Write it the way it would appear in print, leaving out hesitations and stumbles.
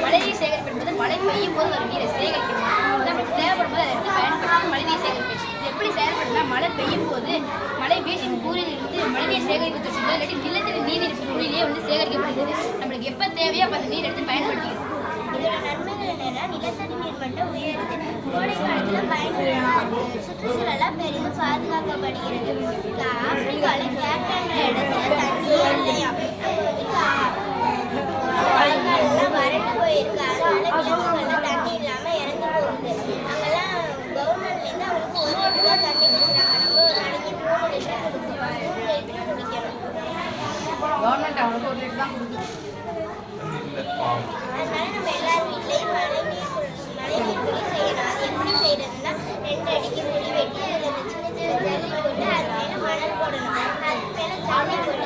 மழைநீர் சேகரிப்பு என்பது மழை பெய்யும் போது வரும் நீரை சேகரிக்கணும். நம்மளுக்கு தேவைப்படும் போது அதை எடுத்து பயன்படுத்தி மழைநீர் சேகரிப்பு. இது எப்படி செயல்படுதுன்னா, மழை பெய்யும் போது மழை வீட்டின் கூறிலிருந்து மழைநீர் சேகரிப்பு தொட்டி இல்லாட்டி நிலத்தடி நீரிருப்பு குழியிலேயே சேகரிக்கப்படுகிறது. நம்மளுக்கு எப்போ தேவையோ அப்போ அந்த நீர் எடுத்து பயன்படுத்திக்கிறது. இதோட நன்மைகள் என்னன்னா, நிலத்தடி நீர் மட்டும் உயருது, கோடை காலத்தில் பயன்படுகிறது, சுற்றுச்சூழலாக பெரிதும் பாதுகாக்கப்படுகிறது. ஆப்பிரிக்காவில் கேப்டன் இடத்துல தண்ணியே இல்லையா, மழைக்காலம்லாம் வறண்டு போயிருக்கு. அதனால விலங்குகள்லாம் தண்ணி இல்லாமல் இறந்து போகுது. அங்கெல்லாம் கவர்மெண்ட்லேருந்து அவங்களுக்கு 1 ரூபா தண்ணி கொடுக்குறாங்க. நம்ம ஒரு நாளைக்கு 3 லிட்டர் கொடுக்குறோம், 3 லிட்டர் குடிக்கணும். கவர்மெண்ட் அவங்களுக்கு 1 லிட்டர் தான் கொடுக்குது. அதனால நம்ம எல்லார் வீட்லேயும் மழைநீர் குழி செய்யணும். அது எப்படி செய்யறதுன்னா, 2 அடிக்கு குழி வெட்டி அதில் சின்ன சின்ன ஜல்லி போட்டு அது மேலே மணல் போடணும். அது மேலே தண்ணி போட்டு